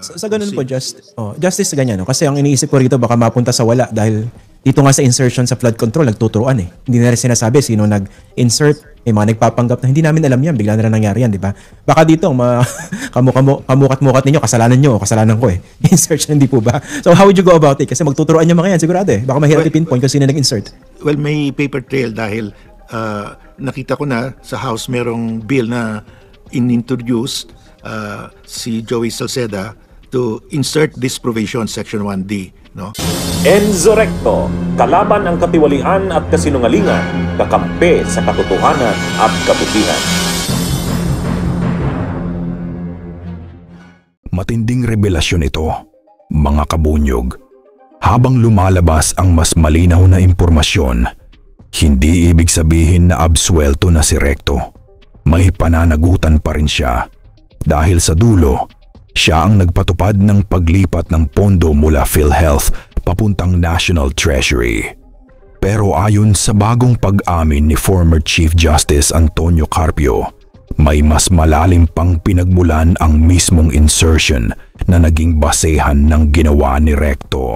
Sa ganun po, justice ganyan. No? Kasi ang iniisip ko rito baka mapunta sa wala dahil dito nga sa insertion sa flood control, nagtuturuan eh. Hindi na rin sinasabi sino nag-insert, may mga nagpapanggap na hindi namin alam yan, bigla na lang nangyari yan, di ba? Baka dito, kamukat-mukat ninyo, kasalanan nyo, kasalanan ko eh. Insert hindi po ba? So how would you go about it? Kasi magtuturuan yung mga yan, sigurado eh. Baka mahirap i-pinpoint kung sino nag-insert. Well, may paper trail dahil nakita ko na sa House merong bill na inintroduced si Joey Salceda to insert this provision, Section 1D. No? Enzo Recto, kalaban ang katiwalian at kasinungalingan, kakampi sa katotohanan at kabutihan. Matinding revelasyon ito, mga kabunyog. Habang lumalabas ang mas malinaw na impormasyon, hindi ibig sabihin na absuelto na si Recto. May pananagutan pa rin siya. Dahil sa dulo, siya ang nagpatupad ng paglipat ng pondo mula PhilHealth papuntang National Treasury. Pero ayon sa bagong pag-amin ni former Chief Justice Antonio Carpio, may mas malalim pang pinagmulan ang mismong insertion na naging basehan ng ginawa ni Recto.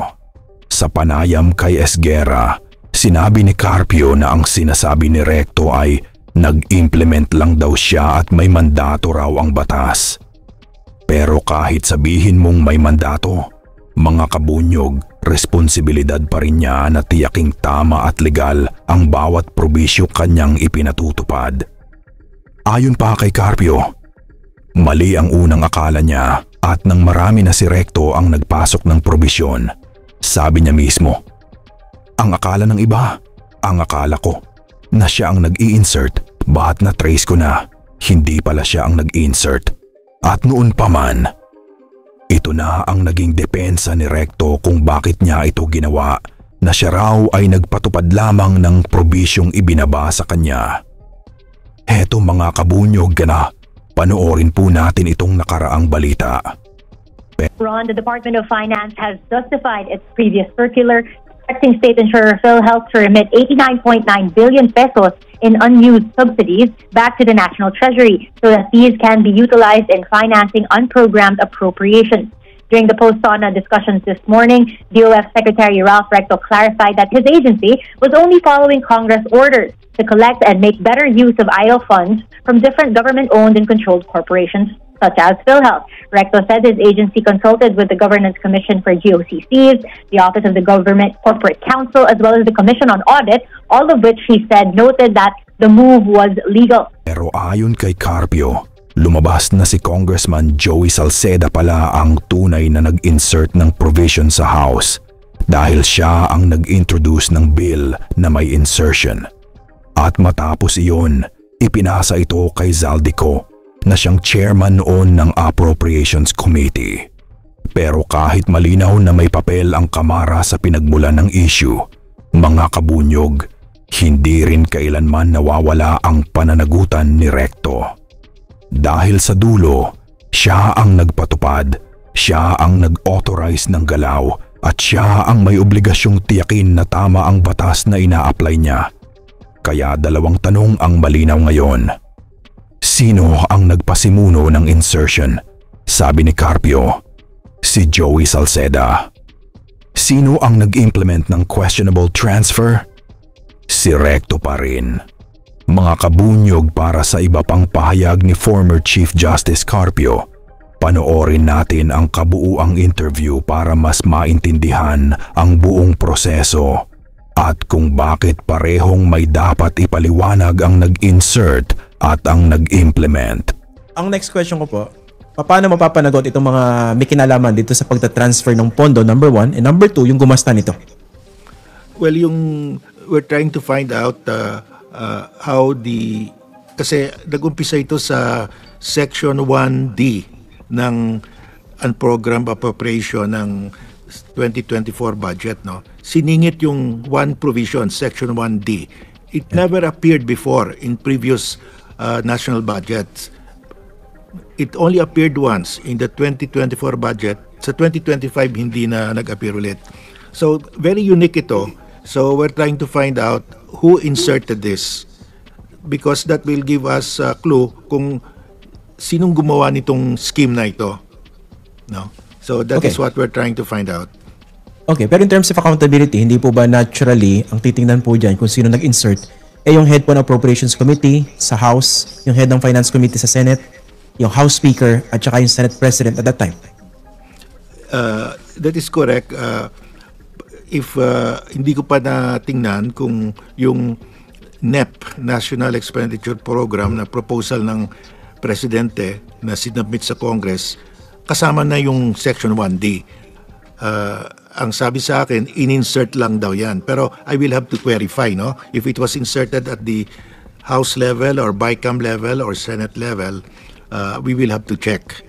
Sa panayam kay Esguerra, sinabi ni Carpio na ang sinasabi ni Recto ay nag-implement lang daw siya at may mandato raw ang batas. Pero kahit sabihin mong may mandato, mga kabunyog, responsibilidad pa rin niya na tiyaking tama at legal ang bawat probisyo kanyang ipinatutupad. Ayon pa kay Carpio, mali ang unang akala niya at nang marami na si Recto ang nagpasok ng probisyon, sabi niya mismo, ang akala ng iba, ang akala ko, na siya ang nag-i-insert, bahat na trace ko na, hindi pala siya ang nag-i-insert. At noon pa man, ito na ang naging depensa ni Recto kung bakit niya ito ginawa, na siya raw ay nagpatupad lamang ng probisyong ibinaba sa kanya. Heto mga kabunyog na, panoorin po natin itong nakaraang balita. Ron, the Department of Finance has justified its previous circular expecting state insurer PhilHealth to remit 89.9 billion pesos in unused subsidies back to the National Treasury so that these can be utilized in financing unprogrammed appropriations. During the post-SONA discussions this morning, DOF Secretary Ralph Recto clarified that his agency was only following Congress orders to collect and make better use of IL funds from different government-owned and controlled corporations such as PhilHealth. Recto said his agency consulted with the Governance Commission for GOCCs, the Office of the Government Corporate Counsel, as well as the Commission on Audit, all of which he said noted that the move was legal. Pero ayon kay Carpio, lumabas na si Congressman Joey Salceda pala ang tunay na nag-insert ng provision sa House dahil siya ang nag-introduce ng bill na may insertion. At matapos iyon, ipinasa ito kay Zaldico na siyang chairman noon ng Appropriations Committee. Pero kahit malinaw na may papel ang Kamara sa pinagmulan ng issue, mga kabunyog, hindi rin kailanman nawawala ang pananagutan ni Recto. Dahil sa dulo, siya ang nagpatupad, siya ang nag-authorize ng galaw at siya ang may obligasyong tiyakin na tama ang batas na ina-apply niya. Kaya dalawang tanong ang malinaw ngayon. Sino ang nagpasimuno ng insertion? Sabi ni Carpio, si Joey Salceda. Sino ang nag-implement ng questionable transfer? Si Recto pa rin. Mga kabunyog, para sa iba pang pahayag ni former Chief Justice Carpio, panoorin natin ang kabuuang interview para mas maintindihan ang buong proseso at kung bakit parehong may dapat ipaliwanag ang nag-insert at ang nag-implement. Ang next question ko po, paano mapapanagot itong mga may kinalaman dito sa pagta-transfer ng pondo, number 1, and number 2, yung gumasta nito? Well, we're trying to find out how kasi nag-umpisa ito sa Section 1D ng unprogrammed appropriation ng 2024 budget, no? Siningit yung one provision, Section 1D. It never appeared before in previous national budgets. It only appeared once in the 2024 budget. Sa 2025 hindi na nag-appear ulit. So very unique ito. So we're trying to find out who inserted this because that will give us a clue kung sinong gumawa nitong scheme na ito. no? So that Okay. is what we're trying to find out. Okay, pero in terms of accountability, hindi po ba naturally ang titingnan po dyan kung sino nag-insert yung head po ng Appropriations Committee sa House, yung head ng Finance Committee sa Senate, yung House Speaker at saka yung Senate President at that time? That is correct. If hindi ko pa natingnan kung yung NEP, National Expenditure Program, na proposal ng Presidente na sinubmit sa Congress, kasama na yung Section 1D. Ang sabi sa akin, in-insert lang daw yan. Pero I will have to clarify, no? If it was inserted at the House level or BICAM level or Senate level, we will have to check.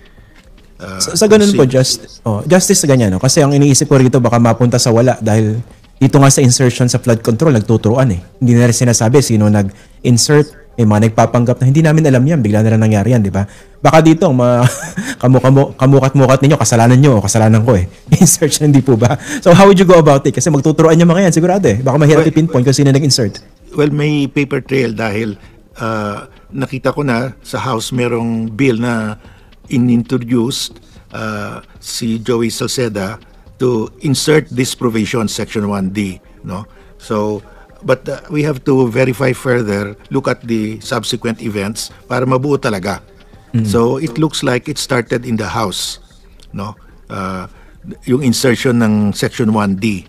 Sa ganun po, justice sa ganyan, no? Kasi ang iniisip ko rito baka mapunta sa wala dahil dito nga sa insertion sa flood control, nagtuturuan eh. Hindi na rin sinasabi sino nag-insert, may mga nagpapanggap na hindi namin alam yan, bigla na lang nangyari yan, di ba? Baka dito, kamukat-mukat ninyo, kasalanan nyo o kasalanan ko eh. Insert siya, hindi po ba? So how would you go about it? Kasi magtuturuan yung mga yan, sigurado eh. Baka mahirap i-pinpoint kung sino nag-insert. Well, may paper trail dahil nakita ko na sa House merong bill na inintroduced si Joey Salceda to insert this provision, Section 1D, no? So, but we have to verify further, look at the subsequent events para mabuo talaga. So, it looks like it started in the House, no? Yung insertion ng Section 1D.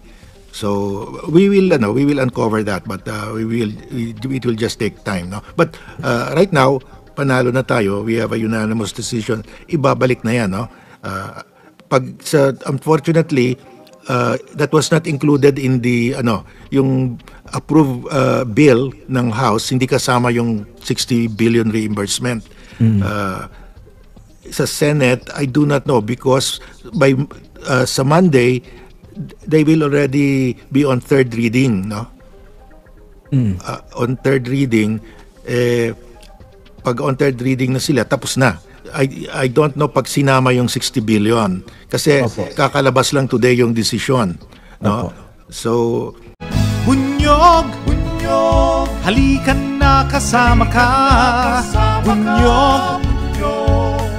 So, we will uncover that, but it will just take time, no? But right now, panalo na tayo. We have a unanimous decision. Ibabalik na yan, no? Unfortunately, that was not included in the yung approved bill ng House. Hindi kasama yung 60 billion reimbursement. Sa Senate, I do not know because by sa Monday they will already be on third reading, no? On third reading, pag on third reading na sila, tapos na. I don't know pag sinama yung 60 billion kasi kakalabas lang today yung decision, no? So Bunyog, halikan na kasama ka. Bunyog,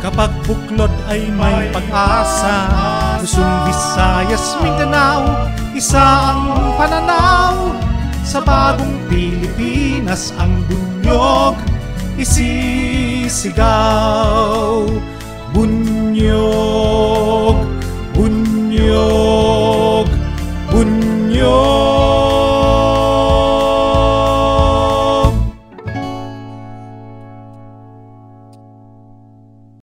kapag buklod ay may pag-asa. Luzon, Visayas, Mindanao, isa ang pananaw. Sa bagong Pilipinas ang bunyog isisigaw. Bunyog.